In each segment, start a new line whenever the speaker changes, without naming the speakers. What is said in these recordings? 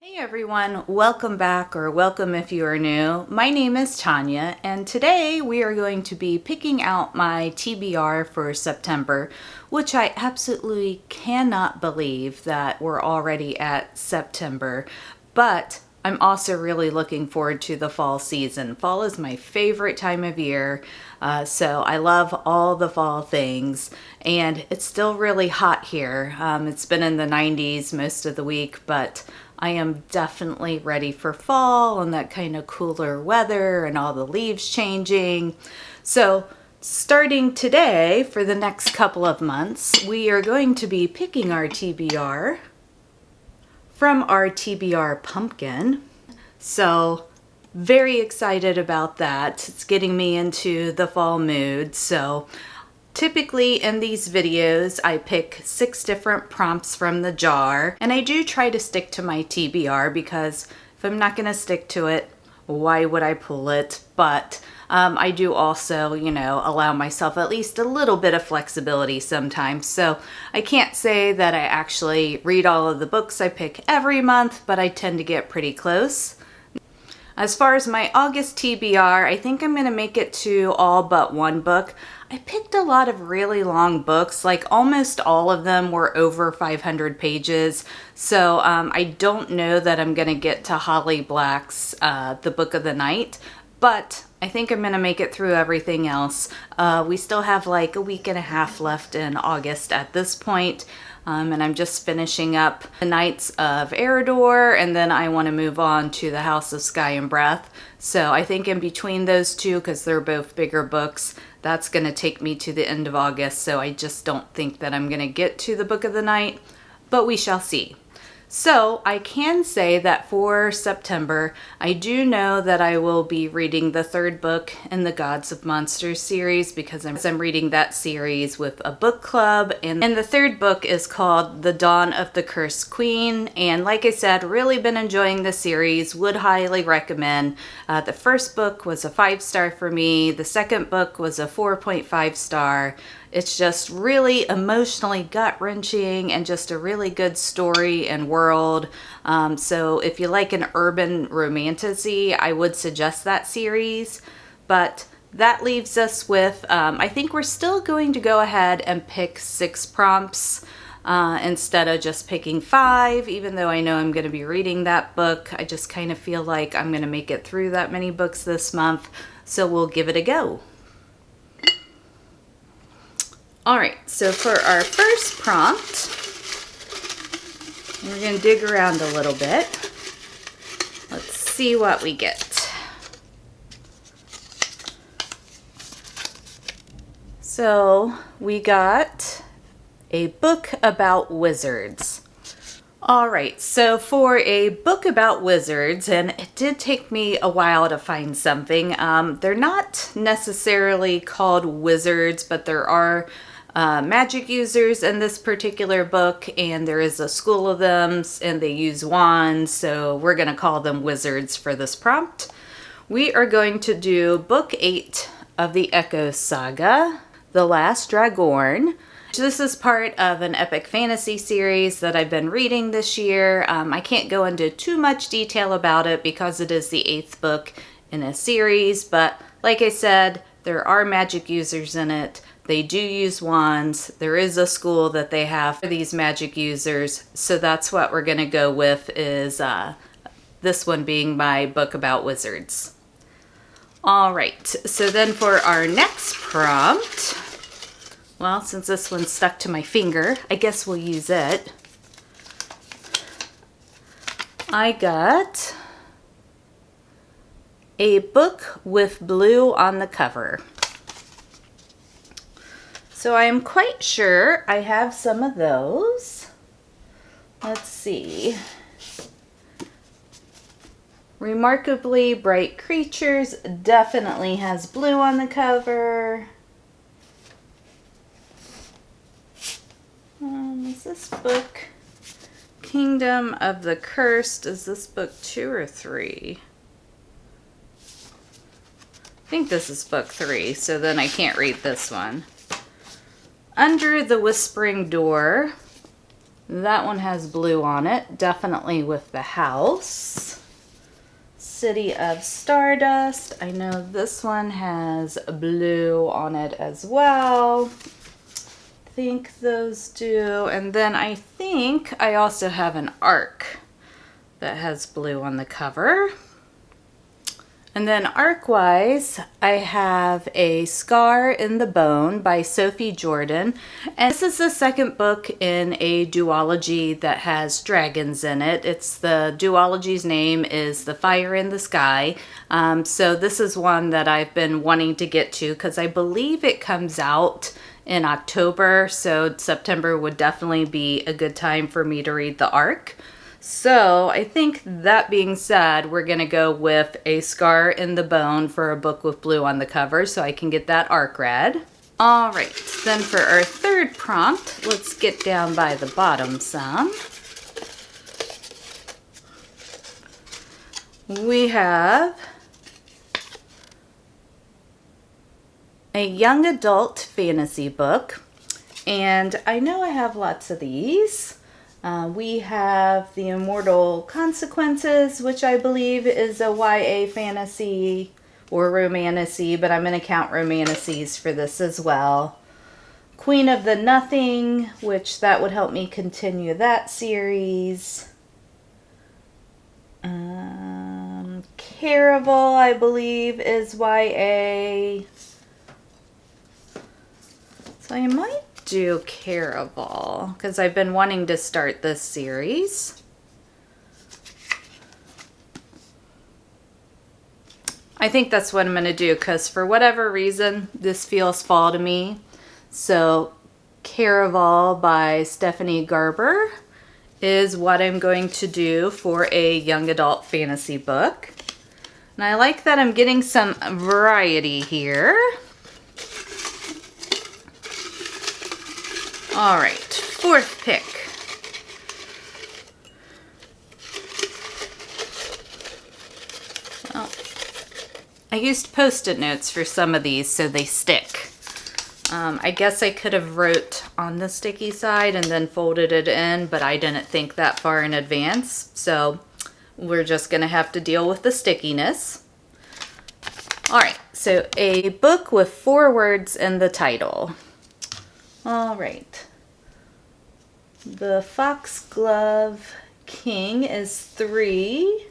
Hey everyone, welcome back or welcome if you are new. My name is Tanya and today we are going to be picking out my TBR for September, which I absolutely cannot believe that we're already at September, but I'm also really looking forward to the fall season. Fall is my favorite time of year, so I love all the fall things, and it's still really hot here. It's been in the 90s most of the week, but I am definitely ready for fall and that kind of cooler weather and all the leaves changing. So starting today for the next couple of months, we are going to be picking our TBR from our TBR Pumpkin. So very excited about that. It's getting me into the fall mood. So typically in these videos, I pick 6 different prompts from the jar, and I do try to stick to my TBR because if I'm not going to stick to it, why would I pull it? But I do also, allow myself at least a little bit of flexibility sometimes. So I can't say that I actually read all of the books I pick every month, but I tend to get pretty close. As far as my August TBR, I think I'm going to make it to all but one book. I picked a lot of really long books, like almost all of them were over 500 pages. So I don't know that I'm going to get to Holly Black's The Book of the Night, but I think I'm going to make it through everything else. We still have like a week and a half left in August at this point. And I'm just finishing up the Knights of Eredor, and then I want to move on to the House of Sky and Breath. So I think in between those two, because they're both bigger books, that's going to take me to the end of August. So I just don't think that I'm going to get to the Book of the Night, but we shall see. So I can say that for September, I do know that I will be reading the 3rd book in the Gods of Monsters series because I'm reading that series with a book club. And the 3rd book is called The Dawn of the Cursed Queen. And like I said, really been enjoying the series, would highly recommend. The 1st book was a 5-star for me. The 2nd book was a 4.5 star. It's just really emotionally gut-wrenching and just a really good story and world. So if you like an urban romantasy, I would suggest that series. But that leaves us with, I think we're still going to go ahead and pick 6 prompts instead of just picking 5, even though I know I'm going to be reading that book. I just kind of feel like I'm going to make it through that many books this month. So we'll give it a go. Alright, so for our first prompt, we're going to dig around a little bit. Let's see what we get. So we got a book about wizards. Alright, so for a book about wizards, and it did take me a while to find something. They're not necessarily called wizards, but there are magic users in this particular book, and there is a school of them, and they use wands, so we're going to call them wizards for this prompt. We are going to do book 8 of the Echo Saga, The Last Dragon. This is part of an epic fantasy series that I've been reading this year. I can't go into too much detail about it because it is the 8th book in a series, but like I said, there are magic users in it. They do use wands. There is a school that they have for these magic users. So that's what we're going to go with, is this one being my book about wizards. All right. So then for our next prompt, well, since this one's stuck to my finger, I guess we'll use it. I got a book with blue on the cover. So I am quite sure I have some of those. Let's see. Remarkably Bright Creatures definitely has blue on the cover. Is this book Kingdom of the Cursed? Is this book 2 or 3? I think this is book 3, so then I can't read this one. Under the Whispering Door, That one has blue on it, definitely with the house. City of Stardust. I know this one has blue on it as well. I think those do. And then I think I also have an ARC that has blue on the cover. And then ARC-wise, I have a Scar in the Bone by Sophie Jordan. And this is the second book in a duology that has dragons in it. The duology's name is The Fire in the Sky. So this is one that I've been wanting to get to because I believe it comes out in October. So September would definitely be a good time for me to read the ARC. So I think that being said, we're going to go with a Scar in the Bone for a book with blue on the cover so I can get that ARC read. All right, then for our third prompt, let's get down by the bottom some. We have a young adult fantasy book, and I know I have lots of these. We have The Immortal Consequences, which I believe is a YA fantasy or romantasy, but I'm going to count romantacies for this as well. Queen of the Nothing, which that would help me continue that series. Caraval, I believe, is YA. So I might do Caraval because I've been wanting to start this series. I think that's what I'm going to do because for whatever reason this feels fall to me. So Caraval by Stephanie Garber is what I'm going to do for a young adult fantasy book. And I like that I'm getting some variety here. All right, fourth pick. Well, I used Post-it notes for some of these so they stick. I guess I could have wrote on the sticky side and then folded it in, but I didn't think that far in advance. So we're just gonna have to deal with the stickiness. All right, so a book with 4 words in the title. All right. The Foxglove King is 3.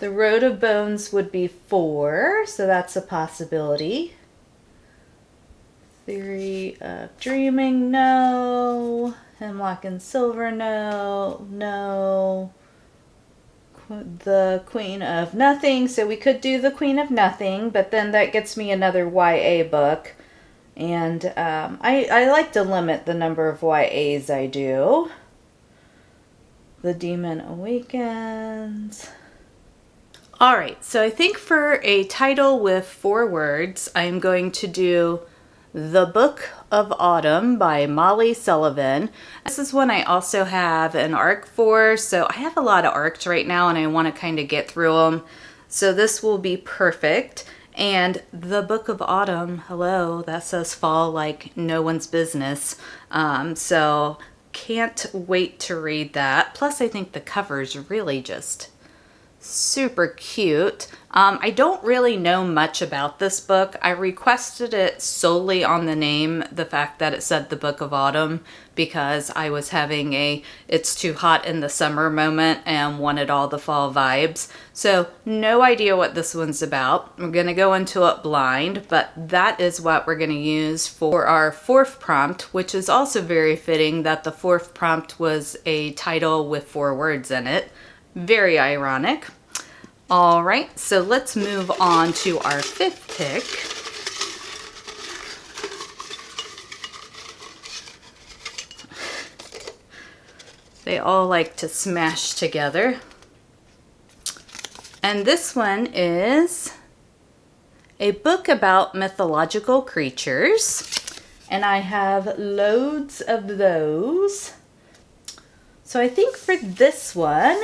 The Road of Bones would be 4, so that's a possibility. Theory of Dreaming, no. Hemlock and Silver, no. No. The Queen of Nothing, so we could do The Queen of Nothing, but then that gets me another YA book. And I like to limit the number of YAs I do. The Demon Awakens. All right, so I think for a title with 4 words, I'm going to do The Book of Autumn by Molly Sullivan. This is one I also have an ARC for, so I have a lot of ARCs right now and I want to kind of get through them. So this will be perfect. And The Book of Autumn, hello, that says fall like no one's business. So can't wait to read that. Plus I think the cover's really just super cute. I don't really know much about this book. I requested it solely on the name, the fact that it said The Book of Autumn, because I was having a it's too hot in the summer moment and wanted all the fall vibes. So no idea what this one's about. We're going to go into it blind, but that is what we're going to use for our 4th prompt, which is also very fitting that the 4th prompt was a title with 4 words in it. Very ironic. All right, so let's move on to our 5th pick. They all like to smash together. And this one is a book about mythological creatures. And I have loads of those. So I think for this one,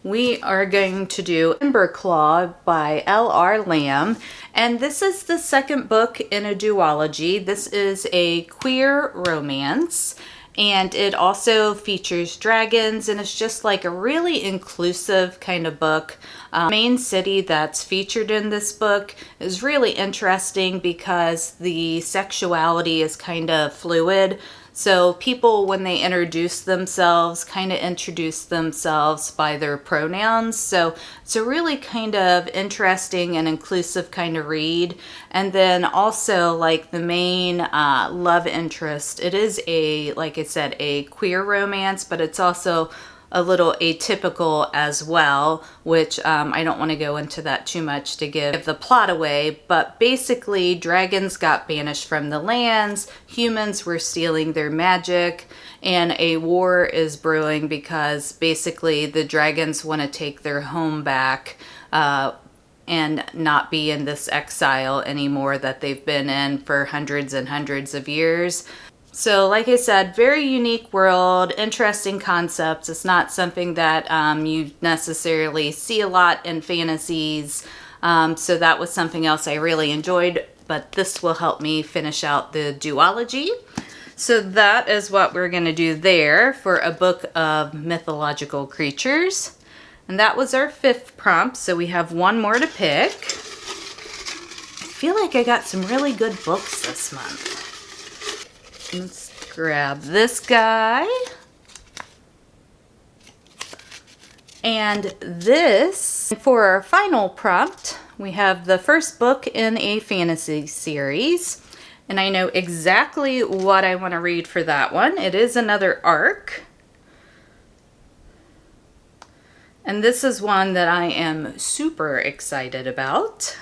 we are going to do Emberclaw by L.R. Lamb. And this is the 2nd book in a duology. This is a queer romance. And it also features dragons, and it's just like a really inclusive kind of book. The main city that's featured in this book is really interesting because the sexuality is kind of fluid. So people, when they introduce themselves, kind of introduce themselves by their pronouns. So it's a really kind of interesting and inclusive kind of read. And then also, like, the main love interest, it is a, like I said, a queer romance, but it's also a little atypical as well, which I don't want to go into that too much to give the plot away, but basically dragons got banished from the lands, humans were stealing their magic, and a war is brewing because basically the dragons want to take their home back and not be in this exile anymore that they've been in for hundreds and hundreds of years. So like I said, very unique world, interesting concepts. It's not something that you necessarily see a lot in fantasies. So that was something else I really enjoyed, but this will help me finish out the duology. So that is what we're going to do there for a book of mythological creatures. And that was our 5th prompt, so we have one more to pick. I feel like I got some really good books this month. Let's grab this guy. And this, for our final prompt, we have the first book in a fantasy series. And I know exactly what I want to read for that one. It is another arc. And this is one that I am super excited about.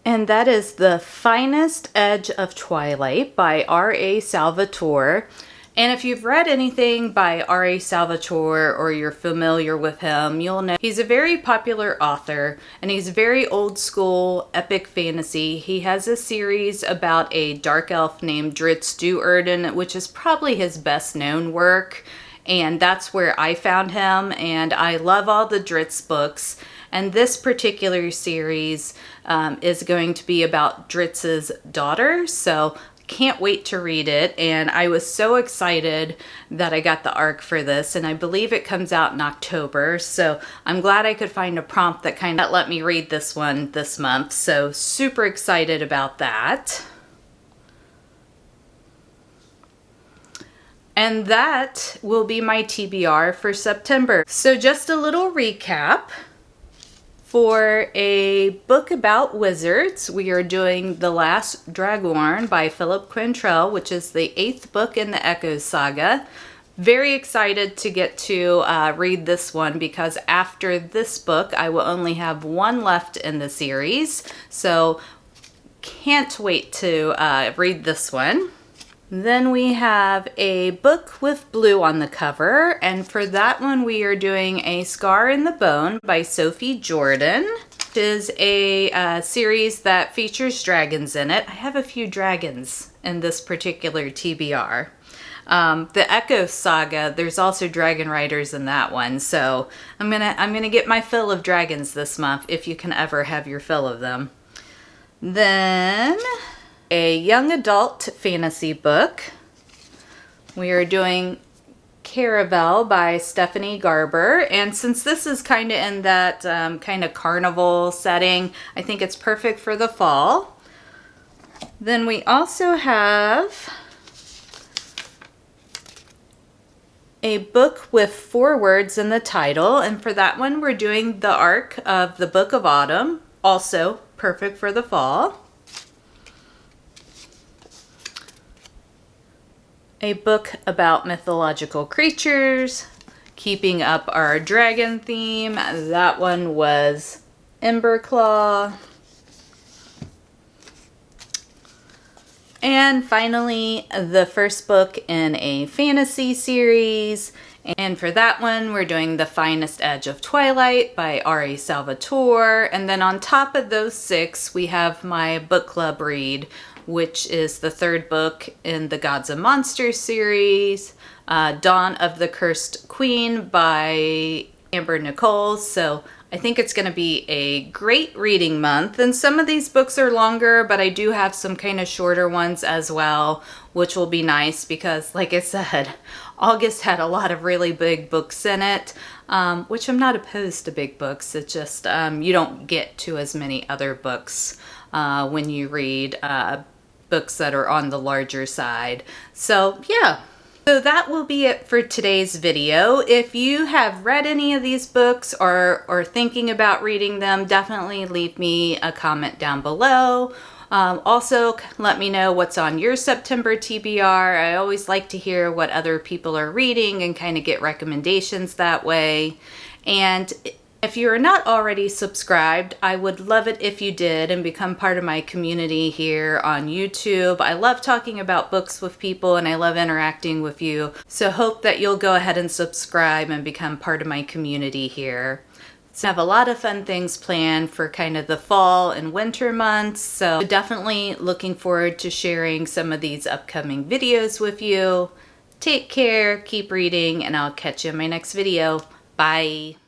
And that is The Finest Edge of Twilight by R.A. Salvatore. And if you've read anything by R.A. Salvatore or you're familiar with him, you'll know he's a very popular author and he's very old school epic fantasy. He has a series about a dark elf named Dritz Do'Urden, which is probably his best known work. And that's where I found him, and I love all the Dritz books. And this particular series is going to be about Dritz's daughter, so can't wait to read it. And I was so excited that I got the arc for this, and I believe it comes out in October, so I'm glad I could find a prompt that kind of let me read this one this month, so super excited about that. And that will be my TBR for September. So just a little recap. For a book about wizards, we are doing The Last Dragonborn by Philip Quantrell, which is the 8th book in the Echoes saga. Very excited to get to read this one because after this book, I will only have one left in the series. So can't wait to read this one. Then we have a book with blue on the cover, and for that one we are doing A Scar in the Bone by Sophie Jordan. It is a series that features dragons in it. I have a few dragons in this particular TBR. The Echo Saga, there's also dragon riders in that one, so I'm gonna get my fill of dragons this month, if you can ever have your fill of them. Then a young adult fantasy book. We are doing Caravel by Stephanie Garber, and since this is kind of in that kind of carnival setting, I think it's perfect for the fall. Then we also have a book with 4 words in the title, and for that one we're doing the arc of the Book of Autumn, also perfect for the fall. A book about mythological creatures, keeping up our dragon theme. That one was Emberclaw. And finally, the first book in a fantasy series. And for that one, we're doing The Finest Edge of Twilight by R.A. Salvatore. And then on top of those 6, we have my book club read, which is the 3rd book in the Gods and Monsters series, Dawn of the Cursed Queen by Amber Nichols. So I think it's going to be a great reading month, and some of these books are longer, but I do have some kind of shorter ones as well, which will be nice because, like I said, August had a lot of really big books in it, which I'm not opposed to big books. It's just you don't get to as many other books when you read books that are on the larger side. So yeah. So that will be it for today's video. If you have read any of these books or thinking about reading them, definitely leave me a comment down below. Also, let me know what's on your September TBR. I always like to hear what other people are reading and kind of get recommendations that way. And if you're not already subscribed, I would love it if you did and become part of my community here on YouTube. I love talking about books with people and I love interacting with you. So hope that you'll go ahead and subscribe and become part of my community here. So I have a lot of fun things planned for kind of the fall and winter months. So definitely looking forward to sharing some of these upcoming videos with you. Take care, keep reading, and I'll catch you in my next video. Bye.